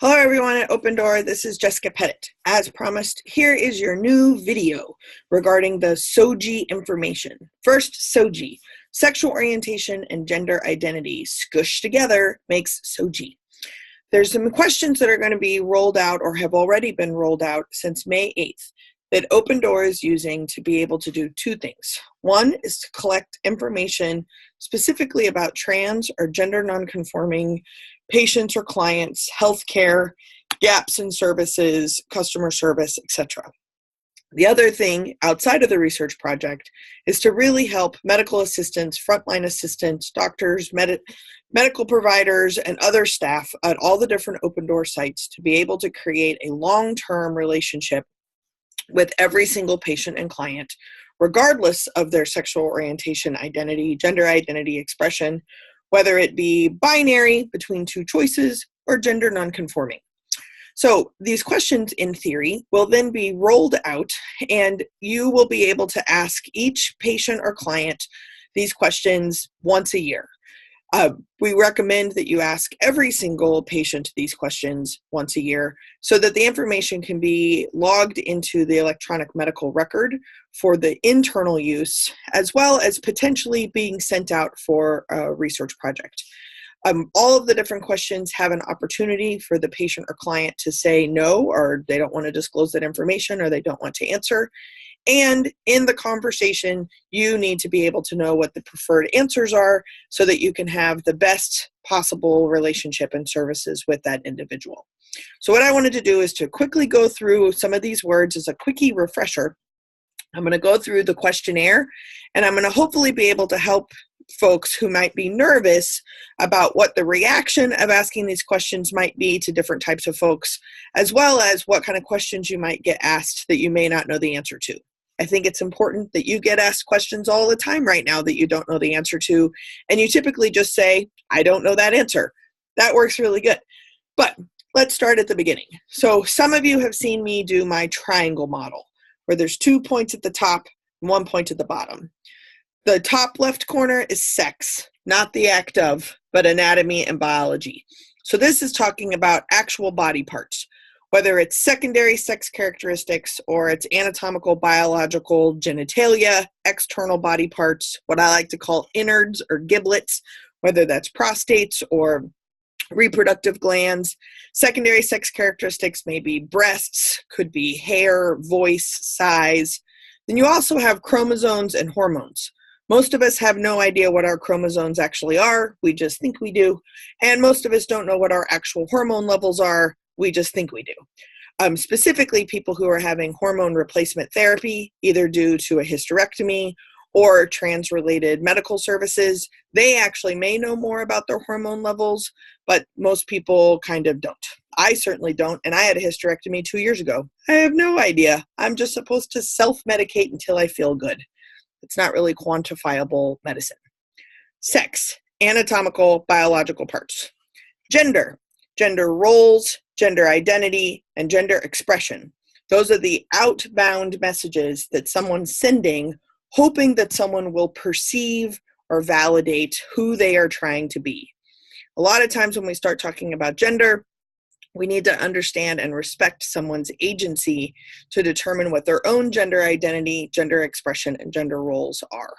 Hello everyone at Open Door, this is Jessica Pettit. As promised, here is your new video regarding the SOGI information. First, SOGI, sexual orientation and gender identity squished together makes SOGI. There's some questions that are going to be rolled out or have already been rolled out since May 8th that Open Door is using to be able to do two things. One is to collect information specifically about trans or gender nonconforming patients or clients, healthcare, gaps in services, customer service, etc. The other thing outside of the research project is to really help medical assistants, frontline assistants, doctors, medical providers, and other staff at all the different Open Door sites to be able to create a long-term relationship with every single patient and client, regardless of their sexual orientation, identity, gender identity expression, whether it be binary between two choices or gender nonconforming. So these questions, in theory, will then be rolled out, and you will be able to ask each patient or client these questions once a year. We recommend that you ask every single patient these questions once a year so that the information can be logged into the electronic medical record for the internal use, as well as potentially being sent out for a research project. All of the different questions have an opportunity for the patient or client to say no, or they don't want to disclose that information, or they don't want to answer. And in the conversation, you need to be able to know what the preferred answers are so that you can have the best possible relationship and services with that individual. So what I wanted to do is to quickly go through some of these words as a quickie refresher. I'm going to go through the questionnaire, and I'm going to hopefully be able to help folks who might be nervous about what the reaction of asking these questions might be to different types of folks, as well as what kind of questions you might get asked that you may not know the answer to. I think it's important that you get asked questions all the time right now that you don't know the answer to, and you typically just say, I don't know that answer. That works really good. But let's start at the beginning. So some of you have seen me do my triangle model, where there's 2 points at the top and 1 point at the bottom. The top left corner is sex, not the act of, but anatomy and biology. So this is talking about actual body parts, whether it's secondary sex characteristics or it's anatomical, biological, genitalia, external body parts, what I like to call innards or giblets, whether that's prostates or reproductive glands. Secondary sex characteristics may be breasts, could be hair, voice, size. Then you also have chromosomes and hormones. Most of us have no idea what our chromosomes actually are. We just think we do. And most of us don't know what our actual hormone levels are. We just think we do. Specifically, people who are having hormone replacement therapy, either due to a hysterectomy or trans-related medical services, they actually may know more about their hormone levels, but most people kind of don't. I certainly don't, and I had a hysterectomy 2 years ago. I have no idea. I'm just supposed to self-medicate until I feel good. It's not really quantifiable medicine. Sex, anatomical, biological parts. Gender roles, gender identity, and gender expression. Those are the outbound messages that someone's sending, hoping that someone will perceive or validate who they are trying to be. A lot of times when we start talking about gender, we need to understand and respect someone's agency to determine what their own gender identity, gender expression, and gender roles are.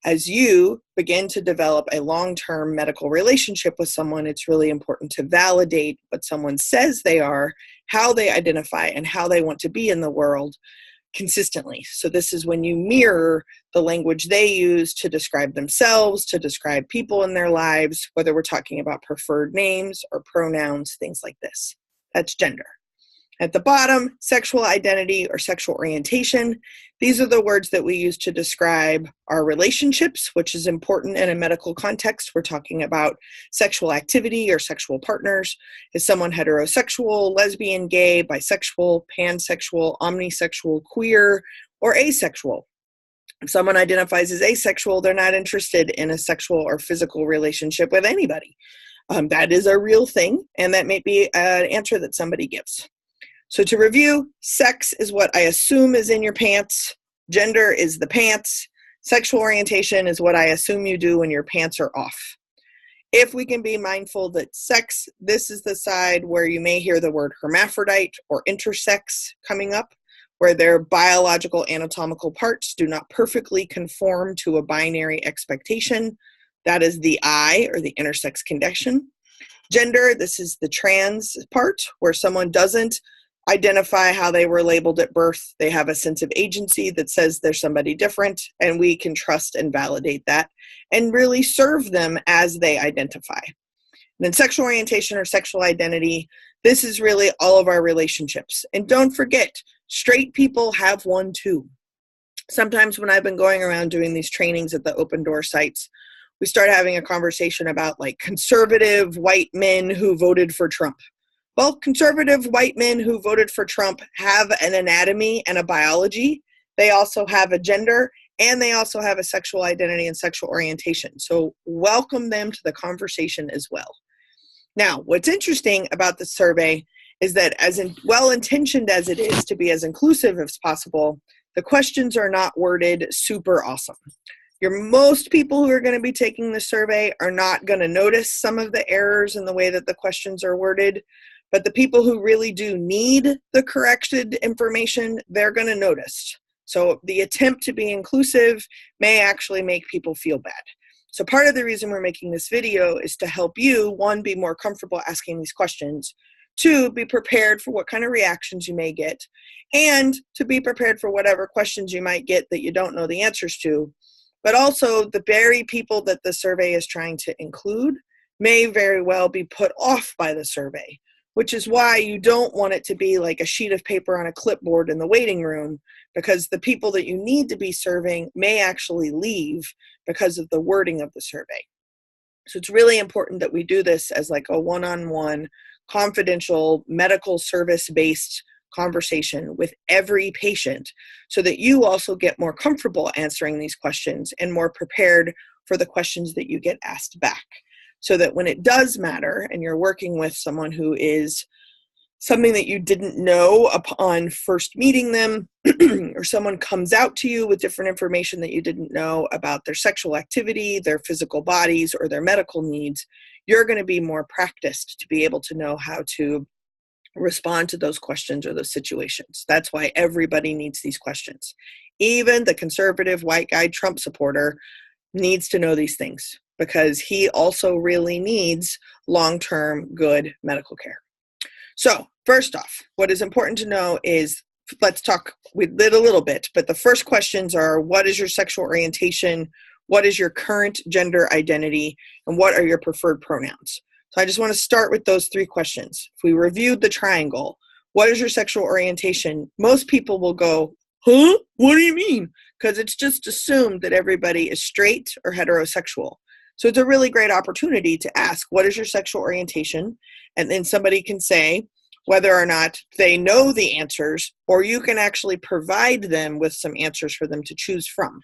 As you begin to develop a long-term medical relationship with someone, it's really important to validate what someone says they are, how they identify, and how they want to be in the world consistently. So this is when you mirror the language they use to describe themselves, to describe people in their lives, whether we're talking about preferred names or pronouns, things like this. That's gender. At the bottom, sexual identity or sexual orientation. These are the words that we use to describe our relationships, which is important in a medical context. We're talking about sexual activity or sexual partners. Is someone heterosexual, lesbian, gay, bisexual, pansexual, omnisexual, queer, or asexual? If someone identifies as asexual, they're not interested in a sexual or physical relationship with anybody. That is a real thing, and that may be an answer that somebody gives. So to review, sex is what I assume is in your pants. Gender is the pants. Sexual orientation is what I assume you do when your pants are off. if we can be mindful that sex, this is the side where you may hear the word hermaphrodite or intersex coming up, where their biological anatomical parts do not perfectly conform to a binary expectation. That is the I, or the intersex condition. Gender, this is the trans part, where someone doesn't identify how they were labeled at birth. They have a sense of agency that says they're somebody different, and we can trust and validate that and really serve them as they identify. And then sexual orientation or sexual identity, this is really all of our relationships. And don't forget, straight people have one too. Sometimes when I've been going around doing these trainings at the open door sites, we start having a conversation about like conservative white men who voted for Trump. Well, conservative white men who voted for Trump have an anatomy and a biology. They also have a gender, and they also have a sexual identity and sexual orientation. So welcome them to the conversation as well. Now, what's interesting about the survey is that as well-intentioned as it is to be as inclusive as possible, the questions are not worded super awesome. Most people who are going to be taking the survey are not going to notice some of the errors in the way that the questions are worded, but the people who really do need the corrected information, they're going to notice. So the attempt to be inclusive may actually make people feel bad. So part of the reason we're making this video is to help you, one, be more comfortable asking these questions, two, be prepared for what kind of reactions you may get, and to be prepared for whatever questions you might get that you don't know the answers to. But also the very people that the survey is trying to include may very well be put off by the survey, which is why you don't want it to be like a sheet of paper on a clipboard in the waiting room, because the people that you need to be serving may actually leave because of the wording of the survey. So it's really important that we do this as like a one-on-one, confidential, medical service-based conversation with every patient, so that you also get more comfortable answering these questions and more prepared for the questions that you get asked back. So that when it does matter and you're working with someone who is something that you didn't know upon first meeting them, or someone comes out to you with different information that you didn't know about their sexual activity, their physical bodies, or their medical needs, you're going to be more practiced to be able to know how to respond to those questions or those situations. That's why everybody needs these questions. Even the conservative white guy Trump supporter needs to know these things, because he also really needs long-term good medical care. So first off, what is important to know is, let's talk, we did a little bit, but the first questions are, what is your sexual orientation? What is your current gender identity? And what are your preferred pronouns? So I just want to start with those three questions. If we reviewed the triangle, what is your sexual orientation? Most people will go, huh? What do you mean? Because it's just assumed that everybody is straight or heterosexual. So it's a really great opportunity to ask, what is your sexual orientation? And then somebody can say whether or not they know the answers, or you can actually provide them with some answers for them to choose from.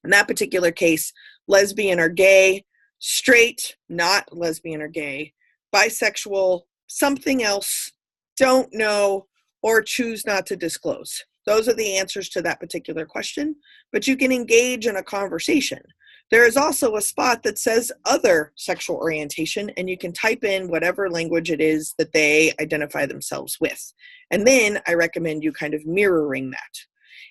In that particular case, lesbian or gay, straight, not lesbian or gay, bisexual, something else, don't know, or choose not to disclose. Those are the answers to that particular question, but you can engage in a conversation. There is also a spot that says other sexual orientation, and you can type in whatever language it is that they identify themselves with. And then I recommend you kind of mirroring that.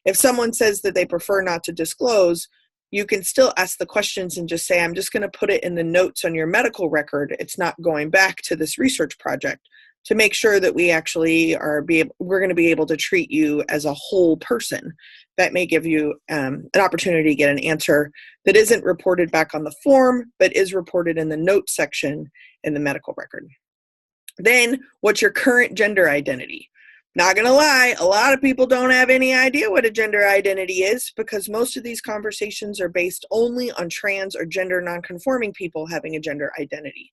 If someone says that they prefer not to disclose, you can still ask the questions and just say, I'm just going to put it in the notes on your medical record. It's not going back to this research project, to make sure that we actually we're going to be able to treat you as a whole person. That may give you an opportunity to get an answer that isn't reported back on the form, but is reported in the notes section in the medical record. Then, what's your current gender identity? Not going to lie, a lot of people don't have any idea what a gender identity is, because most of these conversations are based only on trans or gender nonconforming people having a gender identity.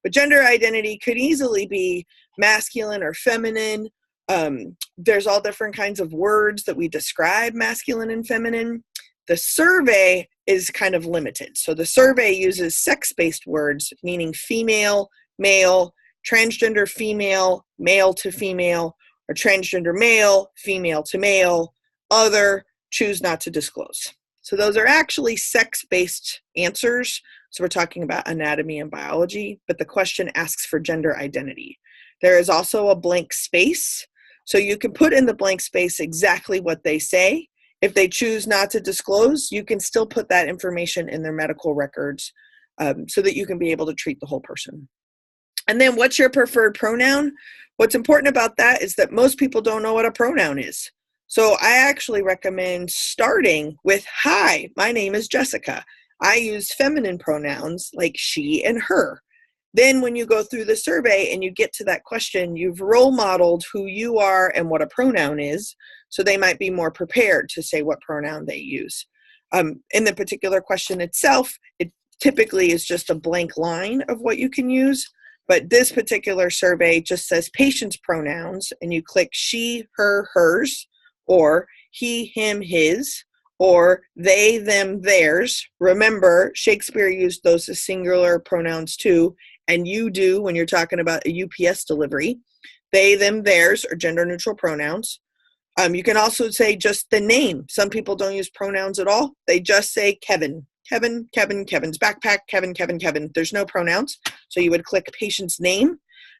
But gender identity could easily be masculine or feminine. There's all different kinds of words that we describe masculine and feminine. The survey is kind of limited. So the survey uses sex-based words, meaning female, male, transgender female, male to female, or transgender male, female to male, other, choose not to disclose. So those are actually sex-based answers So we're talking about anatomy and biology, but the question asks for gender identity. There is also a blank space. So you can put in the blank space exactly what they say. If they choose not to disclose, you can still put that information in their medical records so that you can be able to treat the whole person. And then what's your preferred pronoun? What's important about that is that most people don't know what a pronoun is. So I actually recommend starting with, hi, my name is Jessica. I use feminine pronouns like she and her. Then when you go through the survey and you get to that question, you've role modeled who you are and what a pronoun is, so they might be more prepared to say what pronoun they use. In the particular question itself, it typically is just a blank line of what you can use, but this particular survey just says patient's pronouns, and you click she, her, hers, or he, him, his, or they, them, theirs. Remember, Shakespeare used those as singular pronouns too, and you do when you're talking about a UPS delivery. They, them, theirs are gender neutral pronouns. You can also say just the name. Some people don't use pronouns at all. They just say Kevin. Kevin, Kevin, Kevin's backpack, Kevin, Kevin, Kevin. There's no pronouns. So you would click patient's name.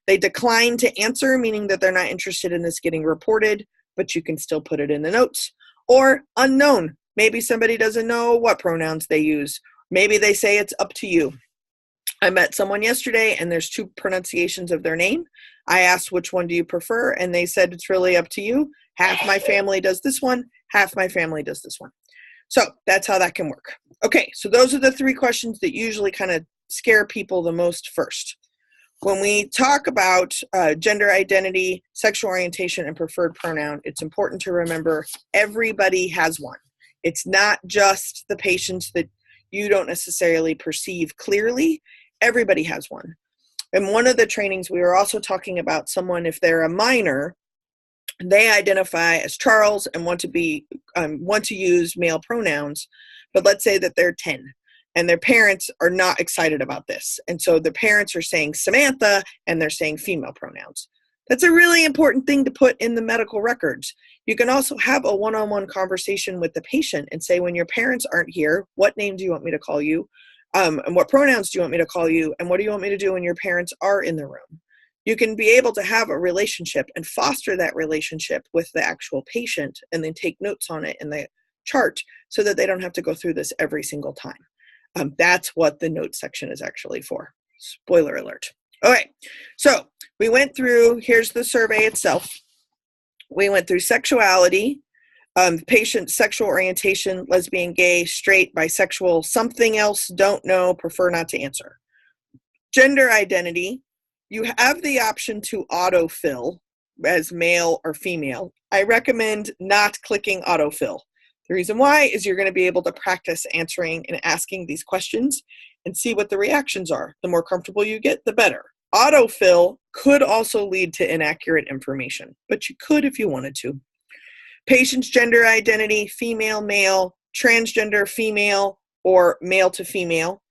They decline to answer, meaning that they're not interested in this getting reported, but you can still put it in the notes. Or unknown. Maybe somebody doesn't know what pronouns they use. Maybe they say it's up to you. I met someone yesterday and there's two pronunciations of their name. I asked which one do you prefer, and they said it's really up to you. Half my family does this one, half my family does this one. So that's how that can work. Okay, so those are the three questions that usually kind of scare people the most first. When we talk about gender identity, sexual orientation, and preferred pronoun, it's important to remember everybody has one. It's not just the patients that you don't necessarily perceive clearly. Everybody has one. In one of the trainings, we were also talking about someone, if they're a minor, they identify as Charles and want to use male pronouns, but let's say that they're 10 and their parents are not excited about this. And so the parents are saying Samantha and they're saying female pronouns. That's a really important thing to put in the medical records. You can also have a one-on-one conversation with the patient and say, when your parents aren't here, what name do you want me to call you? And what pronouns do you want me to call you? And what do you want me to do when your parents are in the room? You can be able to have a relationship and foster that relationship with the actual patient and then take notes on it in the chart so that they don't have to go through this every single time. That's what the notes section is actually for. Spoiler alert. All right, so we went through, here's the survey itself. We went through sexuality, patient sexual orientation, lesbian, gay, straight, bisexual, something else, don't know, prefer not to answer. Gender identity, you have the option to autofill as male or female. I recommend not clicking autofill. The reason why is you're going to be able to practice answering and asking these questions and see what the reactions are. The more comfortable you get, the better. Autofill could also lead to inaccurate information, but you could if you wanted to. Patient's gender identity, female, male, transgender, female, or male to female,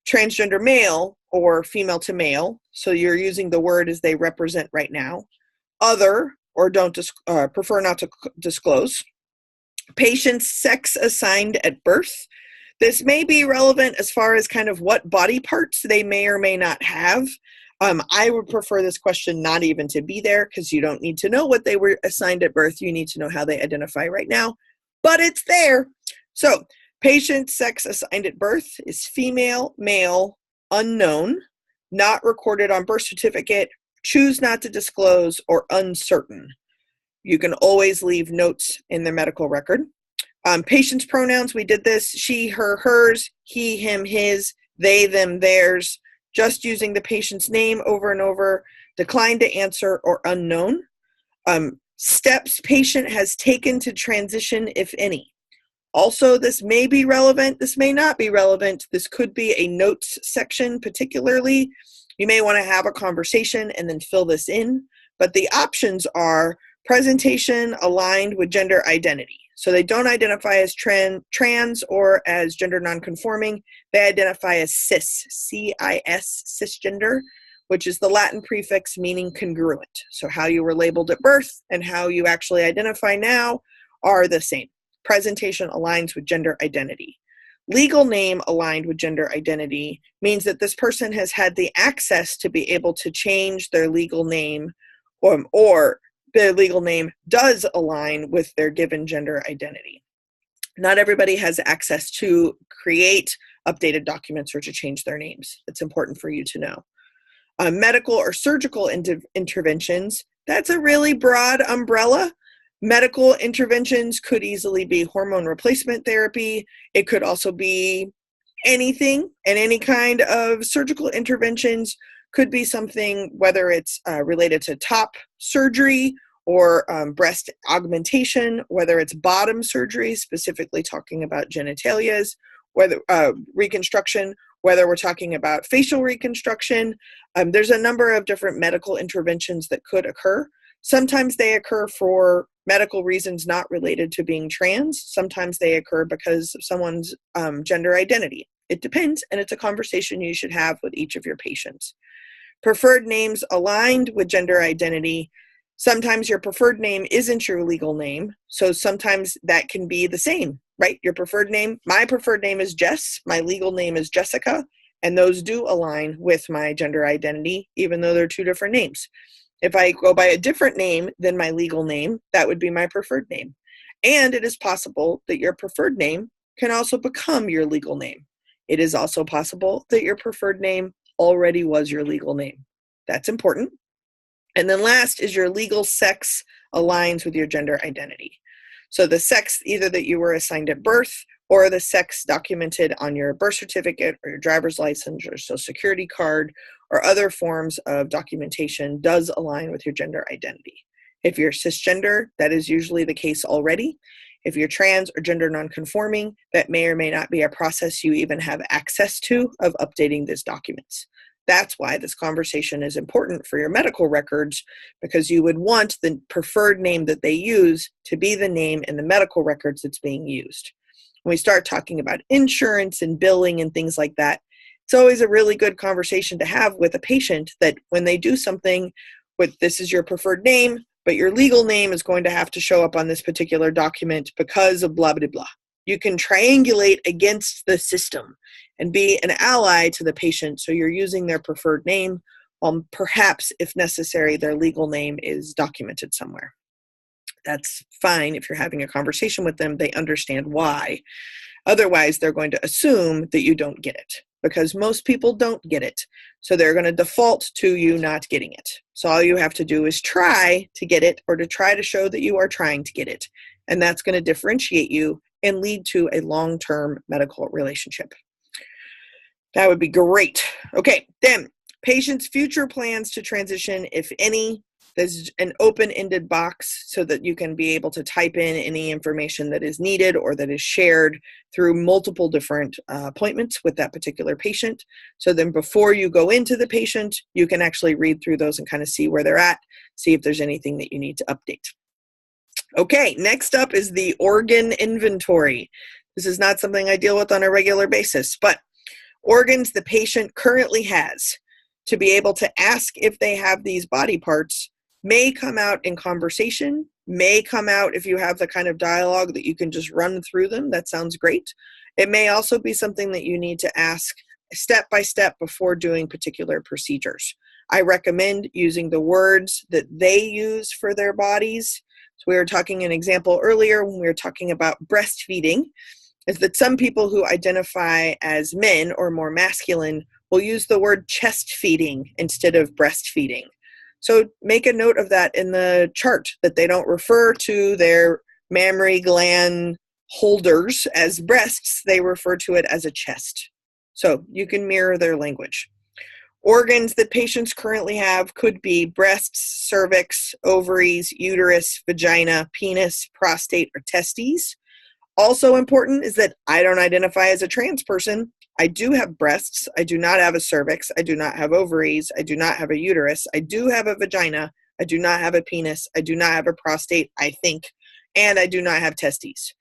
transgender male, or female to male. So you're using the word as they represent right now. Other, or prefer not to disclose. Patient's sex assigned at birth. This may be relevant as far as kind of what body parts they may or may not have. I would prefer this question not even to be there because you don't need to know what they were assigned at birth. You need to know how they identify right now, but it's there. So patient sex assigned at birth is female, male, unknown, not recorded on birth certificate, choose not to disclose, or uncertain. You can always leave notes in their medical record. Patient's pronouns, we did this, she, her, hers, he, him, his, they, them, theirs, just using the patient's name over and over, decline to answer, or unknown. Steps patient has taken to transition, if any. Also, this may be relevant, this may not be relevant. This could be a notes section particularly. You may want to have a conversation and then fill this in, but the options are presentation aligned with gender identity. So they don't identify as trans or as gender nonconforming. They identify as cis, C-I-S, cisgender, which is the Latin prefix meaning congruent. So how you were labeled at birth and how you actually identify now are the same. Presentation aligns with gender identity. Legal name aligned with gender identity means that this person has had the access to be able to change their legal name, or their legal name does align with their given gender identity. Not everybody has access to create updated documents or to change their names. It's important for you to know. Medical or surgical interventions, that's a really broad umbrella. Medical interventions could easily be hormone replacement therapy. It could also be anything, and any kind of surgical interventions could be something, whether it's related to top surgery or breast augmentation, whether it's bottom surgery, specifically talking about genitalias, whether reconstruction, whether we're talking about facial reconstruction. There's a number of different medical interventions that could occur. Sometimes they occur for medical reasons not related to being trans. Sometimes they occur because of someone's gender identity. It depends, and it's a conversation you should have with each of your patients. Preferred names aligned with gender identity. Sometimes your preferred name isn't your legal name, so sometimes that can be the same, right? Your preferred name, my preferred name is Jess, my legal name is Jessica, and those do align with my gender identity, even though they're two different names. If I go by a different name than my legal name, that would be my preferred name. And it is possible that your preferred name can also become your legal name. It is also possible that your preferred name already was your legal name. That's important. And then last is your legal sex aligns with your gender identity. So the sex either that you were assigned at birth or the sex documented on your birth certificate or your driver's license or social security card or other forms of documentation does align with your gender identity. If you're cisgender, that is usually the case already. If you're trans or gender nonconforming, that may or may not be a process you even have access to of updating these documents. That's why this conversation is important for your medical records, because you would want the preferred name that they use to be the name in the medical records that's being used. When we start talking about insurance and billing and things like that, it's always a really good conversation to have with a patient that when they do something with this is your preferred name, but your legal name is going to have to show up on this particular document because of blah, blah, blah. You can triangulate against the system and be an ally to the patient. So you're using their preferred name, perhaps, if necessary, their legal name is documented somewhere. That's fine if you're having a conversation with them. They understand why. Otherwise, they're going to assume that you don't get it, because most people don't get it. So they're going to default to you not getting it. So all you have to do is try to get it, or to try to show that you are trying to get it. And that's going to differentiate you and lead to a long-term medical relationship. That would be great. Okay, then patient's future plans to transition, if any. There's an open-ended box so that you can be able to type in any information that is needed or that is shared through multiple different appointments with that particular patient. So then before you go into the patient, you can actually read through those and kind of see where they're at, see if there's anything that you need to update. Okay, next up is the organ inventory. This is not something I deal with on a regular basis, but organs the patient currently has, to be able to ask if they have these body parts, may come out in conversation, may come out if you have the kind of dialogue that you can just run through them. That sounds great. It may also be something that you need to ask step by step before doing particular procedures. I recommend using the words that they use for their bodies. So we were talking an example earlier when we were talking about breastfeeding, is that some people who identify as men or more masculine will use the word chest feeding instead of breastfeeding. So make a note of that in the chart, that they don't refer to their mammary gland holders as breasts, they refer to it as a chest. So you can mirror their language. Organs that patients currently have could be breasts, cervix, ovaries, uterus, vagina, penis, prostate, or testes. Also important is that I don't identify as a trans person. I do have breasts. I do not have a cervix. I do not have ovaries. I do not have a uterus. I do have a vagina. I do not have a penis. I do not have a prostate, I think. And I do not have testes.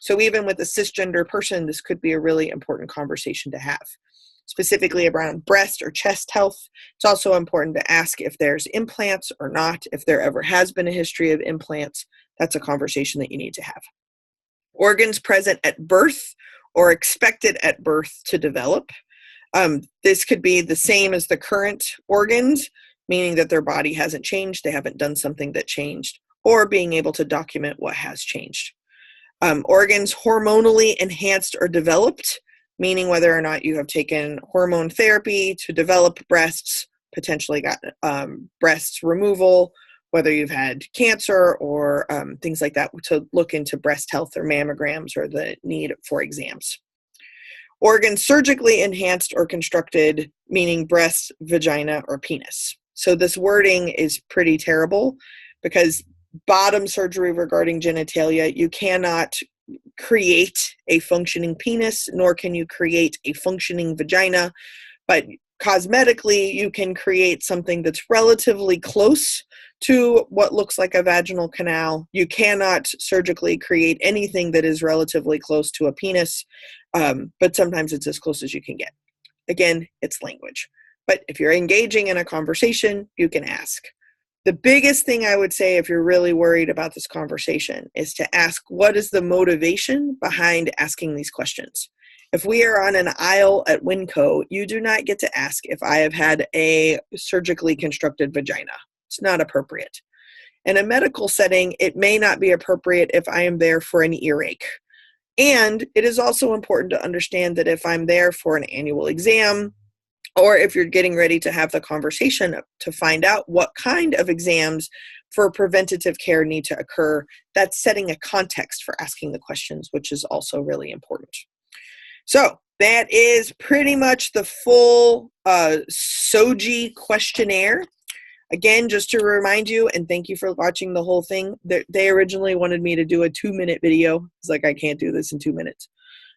So even with a cisgender person, this could be a really important conversation to have. Specifically around breast or chest health, it's also important to ask if there's implants or not. If there ever has been a history of implants, that's a conversation that you need to have. Organs present at birth or expected at birth to develop. This could be the same as the current organs, meaning that their body hasn't changed, they haven't done something that changed, or being able to document what has changed. Organs hormonally enhanced or developed, meaning whether or not you have taken hormone therapy to develop breasts, potentially got breast removal, whether you've had cancer or things like that, to look into breast health or mammograms or the need for exams. Organs surgically enhanced or constructed, meaning breast, vagina, or penis. So this wording is pretty terrible because bottom surgery regarding genitalia, you cannot create a functioning penis, nor can you create a functioning vagina, but cosmetically you can create something that's relatively close to what looks like a vaginal canal. You cannot surgically create anything that is relatively close to a penis, but sometimes it's as close as you can get. Again, it's language. But if you're engaging in a conversation, you can ask. The biggest thing I would say if you're really worried about this conversation is to ask, what is the motivation behind asking these questions? If we are on an aisle at Winco, you do not get to ask if I have had a surgically constructed vagina. It's not appropriate. In a medical setting, it may not be appropriate if I am there for an earache. And it is also important to understand that if I'm there for an annual exam, or if you're getting ready to have the conversation to find out what kind of exams for preventative care need to occur, that's setting a context for asking the questions, which is also really important. So that is pretty much the full SOGI questionnaire. Again, just to remind you, and thank you for watching the whole thing, they originally wanted me to do a 2-minute video. It's like, I can't do this in 2 minutes.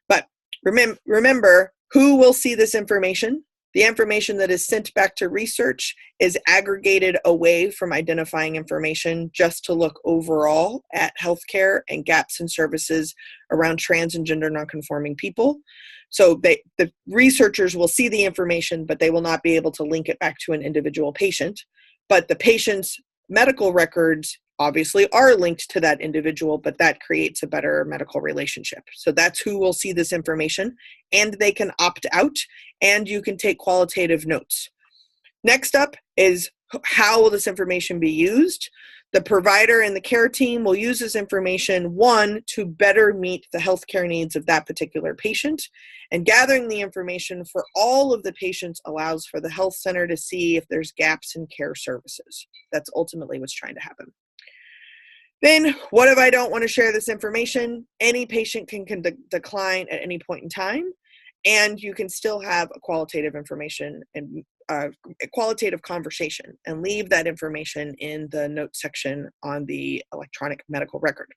But remember, who will see this information? The information that is sent back to research is aggregated away from identifying information just to look overall at healthcare and gaps in services around trans and gender nonconforming people. So the researchers will see the information, but they will not be able to link it back to an individual patient. But the patient's medical records obviously are linked to that individual, but that creates a better medical relationship. So that's who will see this information, and they can opt out, and you can take qualitative notes. Next up is, how will this information be used? The provider and the care team will use this information, one, to better meet the healthcare needs of that particular patient, and gathering the information for all of the patients allows for the health center to see if there's gaps in care services. That's ultimately what's trying to happen. Then, what if I don't want to share this information? Any patient can decline at any point in time, and you can still have a qualitative information and a qualitative conversation and leave that information in the notes section on the electronic medical record.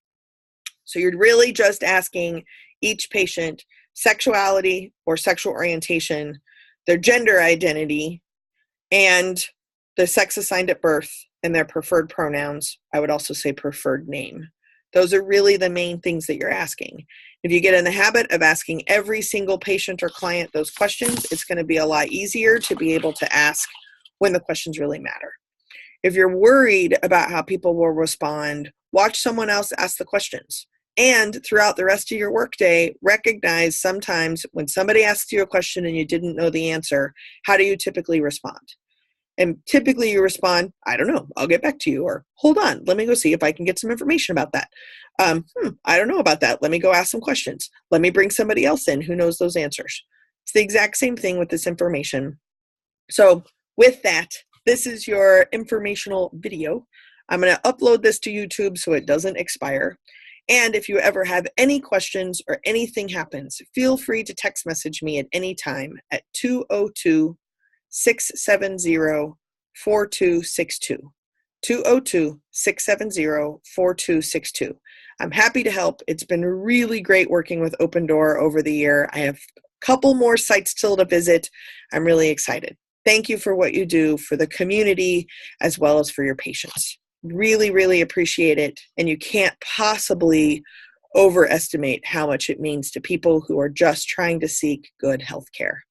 So you're really just asking each patient sexuality or sexual orientation, their gender identity, and the sex assigned at birth, and their preferred pronouns. I would also say preferred name. Those are really the main things that you're asking. If you get in the habit of asking every single patient or client those questions, it's going to be a lot easier to be able to ask when the questions really matter. If you're worried about how people will respond, watch someone else ask the questions. And throughout the rest of your workday, recognize sometimes when somebody asks you a question and you didn't know the answer, how do you typically respond? And typically you respond, I don't know, I'll get back to you, or hold on, let me go see if I can get some information about that. I don't know about that. Let me go ask some questions. Let me bring somebody else in who knows those answers. It's the exact same thing with this information. So with that, this is your informational video. I'm going to upload this to YouTube so it doesn't expire. And if you ever have any questions or anything happens, feel free to text message me at any time at 202-670-4262. 202-670-4262. I'm happy to help. It's been really great working with Open Door over the year. I have a couple more sites still to visit. I'm really excited. Thank you for what you do for the community as well as for your patients. Really, really appreciate it. And you can't possibly overestimate how much it means to people who are just trying to seek good health care.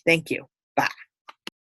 Thank you. Bye.